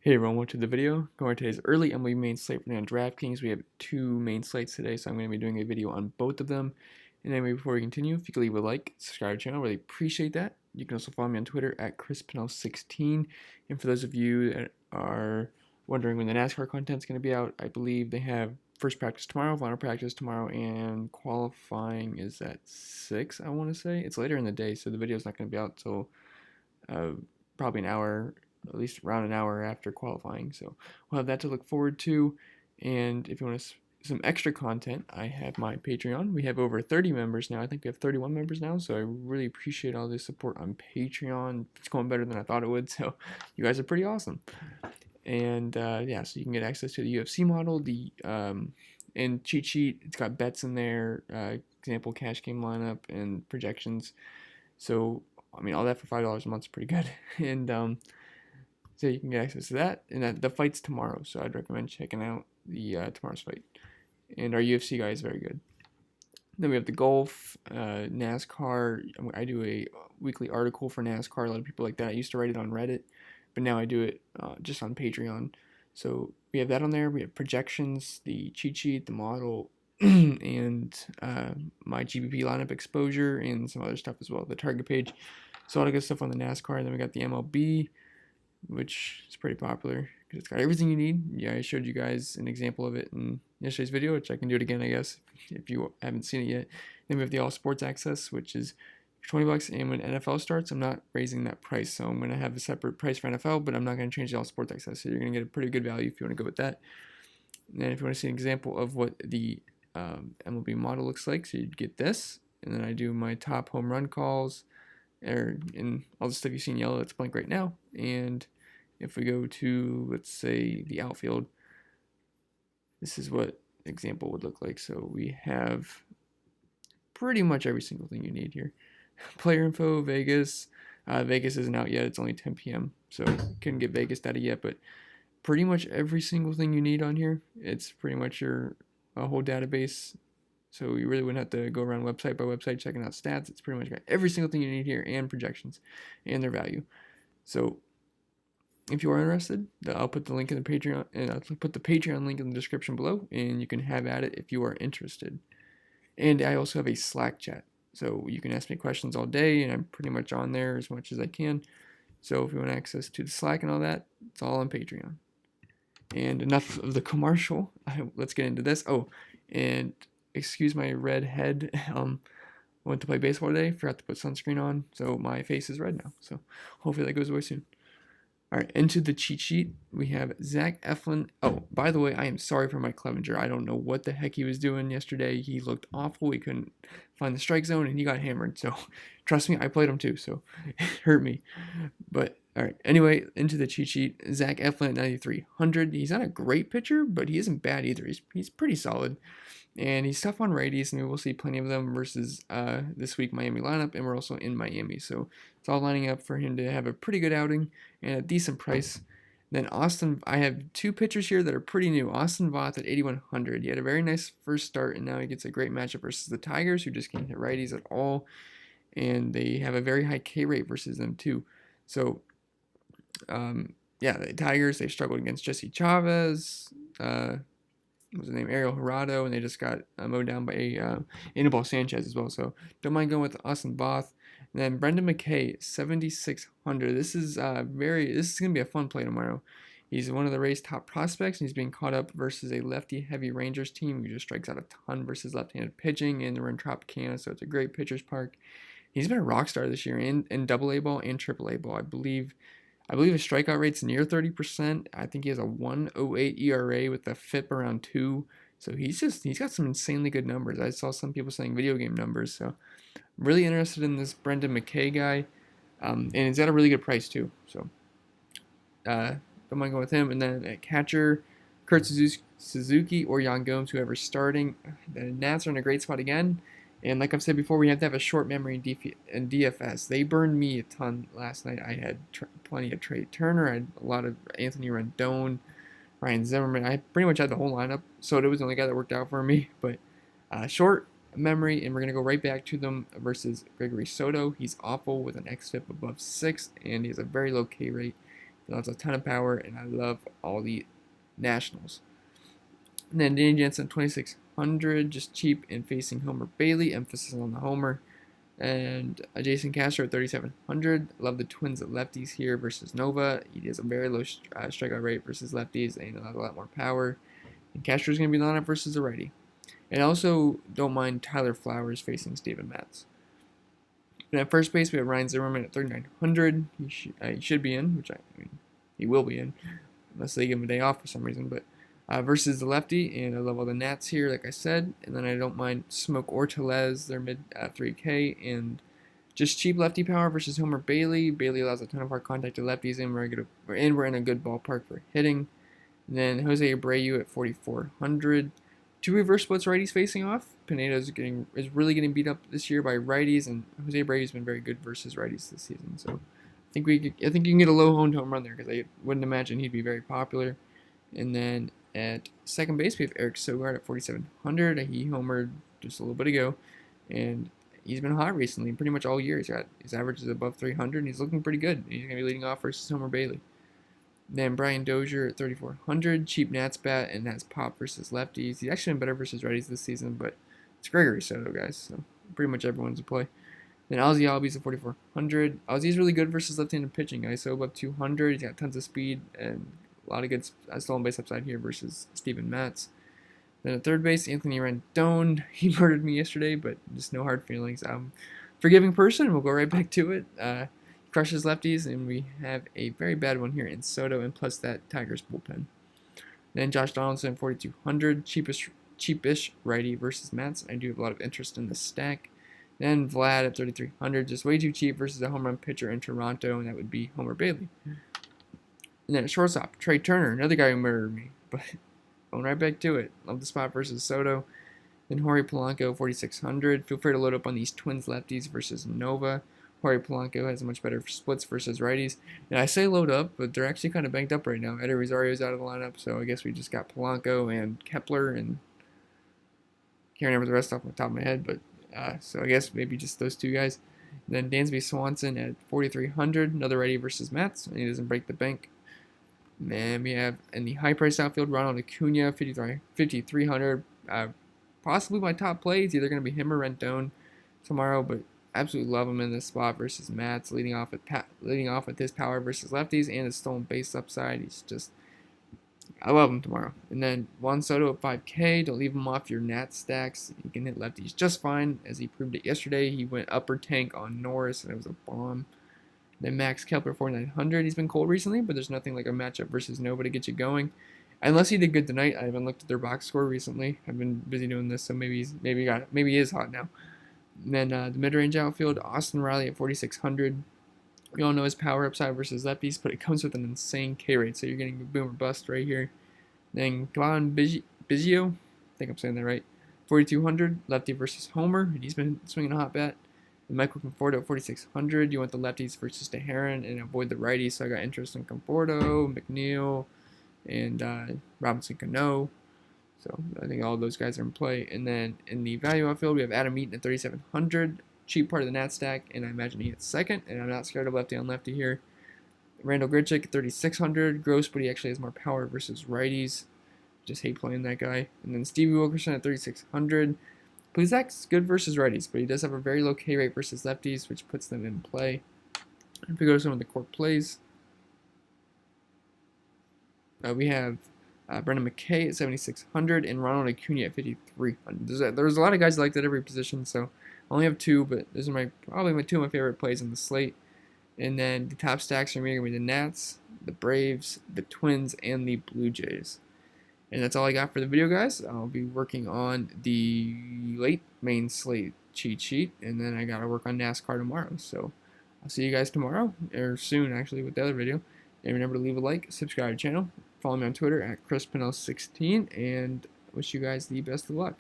Hey everyone, welcome to the video. Going to today's early MLB main slate for DraftKings. We have two main slates today, so I'm going to be doing a video on both of them. And anyway, before we continue, if you could leave a like, subscribe to the channel, really appreciate that. You can also follow me on Twitter at ChrisPennell16. And for those of you that are wondering when the NASCAR content is going to be out, I believe they have first practice tomorrow, final practice tomorrow, and qualifying is at 6, I want to say. It's later in the day, so the video is not going to be out until probably an hour, at least around an hour after qualifying. So we'll have that to look forward to. And if you want some extra content, I have my Patreon. We have over 30 members now. I think we have 31 members now. So I really appreciate all the support on Patreon. It's going better than I thought it would. So you guys are pretty awesome. And yeah, so you can get access to the UFC model, the and cheat sheet. It's got bets in there, example cash game lineup and projections. So I mean, all that for $5 a month is pretty good. And so you can get access to that. And the fight's tomorrow, so I'd recommend checking out the tomorrow's fight. And our UFC guy is very good. Then we have the golf, NASCAR. I do a weekly article for NASCAR. A lot of people like that. I used to write it on Reddit, but now I do it just on Patreon. So we have that on there. We have projections, the cheat sheet, the model, and my GBP lineup exposure, and some other stuff as well. The target page. So all the good stuff on the NASCAR. And then we got the MLB, which is pretty popular because it's got everything you need. Yeah, I showed you guys an example of it in yesterday's video, which I can do it again, I guess, if you haven't seen it yet. Then we have the All Sports Access, which is $20, and when NFL starts, I'm not raising that price, so I'm going to have a separate price for NFL, but I'm not going to change the All Sports Access, so you're going to get a pretty good value if you want to go with that. And then if you want to see an example of what the MLB model looks like, so you'd get this, and then I do my top home run calls, and all the stuff you see in yellow that's blank right now. And if we go to, let's say, the outfield, this is what example would look like. So we have pretty much every single thing you need here. Player info, Vegas. Vegas isn't out yet. It's only 10 p.m. So couldn't get Vegas data yet, but pretty much every single thing you need on here. It's pretty much your whole database. So you really wouldn't have to go around website by website checking out stats. It's pretty much got every single thing you need here, and projections and their value. So if you are interested, I'll put the link in the Patreon, and I'll put the Patreon link in the description below, and you can have at it if you are interested. And I also have a Slack chat, so you can ask me questions all day, and I'm pretty much on there as much as I can. So if you want access to the Slack and all that, it's all on Patreon. And enough of the commercial. Let's get into this. Oh, and excuse my red head. I went to play baseball today. Forgot to put sunscreen on, so my face is red now. So hopefully that goes away soon. All right, into the cheat sheet, we have Zach Eflin. Oh, by the way, I am sorry for Mike Clevenger. I don't know what the heck he was doing yesterday. He looked awful. He couldn't find the strike zone, and he got hammered. So trust me, I played him too, so it hurt me. But all right, anyway, into the cheat sheet, Zach Eflin at 9,300. He's not a great pitcher, but he isn't bad either. He's pretty solid. And he's tough on righties, and we will see plenty of them versus this week Miami lineup, and we're also in Miami. So it's all lining up for him to have a pretty good outing and a decent price. Then I have two pitchers here that are pretty new. Austin Voth at 8,100. He had a very nice first start, and now he gets a great matchup versus the Tigers, who just can't hit righties at all. And they have a very high K rate versus them, too. So, yeah, the Tigers, they've struggled against Jesse Chavez. What was his name? Ariel Hirado, and they just got mowed down by Anibal Sanchez as well. So don't mind going with Austin Voth. And then Brendan McKay, 7,600. This is gonna be a fun play tomorrow. He's one of the Rays' top prospects, and he's being caught up versus a lefty-heavy Rangers team who just strikes out a ton versus left-handed pitching, and they're in Tropicana, so it's a great pitcher's park. He's been a rock star this year in Double-A ball and Triple-A ball, I believe. His strikeout rate's near 30%. I think he has a 1.08 ERA with a FIP around 2. So he's got some insanely good numbers. I saw some people saying video game numbers. So I'm really interested in this Brendan McKay guy. And he's got a really good price too. So don't mind going with him. And then at catcher, Kurt Suzuki or Yan Gomes, whoever's starting. The Nats are in a great spot again. And like I've said before, we have to have a short memory in DFS. They burned me a ton last night. I had plenty of Trey Turner. I had a lot of Anthony Rendon, Ryan Zimmerman. I pretty much had the whole lineup. Soto was the only guy that worked out for me. But short memory, and we're going to go right back to them versus Gregory Soto. He's awful with an xFIP above 6, and he has a very low K rate. He has a ton of power, and I love all the Nationals. And then Danny Jansen 2600, just cheap and facing Homer Bailey, emphasis on the homer. And Jason Castro at 3,700. Love the Twins at lefties here versus Nova. He has a very low strikeout rate versus lefties, and he'll have a lot more power. And Castro's going to be lineup versus a righty. And also, don't mind Tyler Flowers facing Steven Matz. And at first base, we have Ryan Zimmerman at 3,900. He should be in, which I mean, he will be in, unless they give him a day off for some reason. But versus the lefty, and I love all the Nats here, like I said. And then I don't mind Smoke or Tellez, they're mid 3K, and just cheap lefty power versus Homer Bailey. Bailey allows a ton of hard contact to lefties, and we're in a good ballpark for hitting. And then Jose Abreu at 4,400. Two reverse splits righties facing off. Pineda is really getting beat up this year by righties, and Jose Abreu has been very good versus righties this season. So I think you can get a low home run there, because I wouldn't imagine he'd be very popular. And then at second base, we have Eric Sogard at 4,700. He homered just a little bit ago, and he's been hot recently, pretty much all year. His average is above 300, and he's looking pretty good. He's going to be leading off versus Homer Bailey. Then Brian Dozier at 3,400. Cheap Nats bat, and Nats pop versus lefties. He's actually been better versus righties this season, but it's Gregory Soto, guys, so pretty much everyone's a play. Then Ozzie Albies at 4,400. Ozzie's really good versus left-handed pitching. ISO above 200. He's got tons of speed and a lot of good stolen base upside here versus Steven Matz. Then at third base, Anthony Rendon. He murdered me yesterday, but just no hard feelings. I'm a forgiving person, and we'll go right back to it. Crushes lefties, and we have a very bad one here in Soto, and plus that Tigers bullpen. Then Josh Donaldson at 4,200. Cheapish righty versus Matz. I do have a lot of interest in the stack. Then Vlad at 3,300, just way too cheap versus a home run pitcher in Toronto, and that would be Homer Bailey. And then at shortstop, Trey Turner, another guy who murdered me, but going right back to it. Love the spot versus Soto. Then Jorge Polanco, 4,600. Feel free to load up on these Twins lefties versus Nova. Jorge Polanco has much better splits versus righties. And I say load up, but they're actually kind of banked up right now. Eddie Rosario's out of the lineup, so I guess we just got Polanco and Kepler, and can't remember the rest off the top of my head, but so I guess maybe just those two guys. And then Dansby Swanson at 4,300, another righty versus Mets, and he doesn't break the bank. And then we have in the high-priced outfield, Ronald Acuna, 5,300. Possibly my top play. It's either going to be him or Rendon tomorrow, but absolutely love him in this spot versus Mets, leading off with his power versus lefties and his stolen base upside. I love him tomorrow. And then Juan Soto at 5K. Don't leave him off your Nats stacks. He can hit lefties just fine, as he proved it yesterday. He went upper tank on Norris, and it was a bomb. Then Max Kepler 4,900. He's been cold recently, but there's nothing like a matchup versus Nova to get you going. Unless he did good tonight. I haven't looked at their box score recently. I've been busy doing this, so maybe he is hot now. And then the mid-range outfield, Austin Riley at 4,600. We all know his power upside versus lefties, but it comes with an insane K rate, so you're getting a boom or bust right here. Then Gavin Biggio, I think I'm saying that right, 4,200, lefty versus Homer, and he's been swinging a hot bat. And Michael Conforto at 4,600. You want the lefties versus DeHaron and avoid the righties, so I got interest in Conforto, McNeil, and Robinson Cano. So I think all of those guys are in play. And then in the value outfield, we have Adam Eaton at 3,700. Cheap part of the Nat stack, and I imagine he hits second, and I'm not scared of lefty on lefty here. Randall Grichuk at 3,600. Gross, but he actually has more power versus righties. Just hate playing that guy. And then Stevie Wilkerson at 3,600. Plezak's good versus righties, but he does have a very low K rate versus lefties, which puts them in play. If we go to some of the core plays, we have Brendan McKay at 7,600 and Ronald Acuna at 5,300. There's a lot of guys like that at every position, so I only have two, but those are probably two of my favorite plays in the slate. And then the top stacks are going to be the Nats, the Braves, the Twins, and the Blue Jays. And that's all I got for the video, guys. I'll be working on the late main slate cheat sheet, and then I got to work on NASCAR tomorrow. So I'll see you guys tomorrow, or soon actually, with the other video. And remember to leave a like, subscribe to the channel, follow me on Twitter at ChrisPinell16, and wish you guys the best of luck.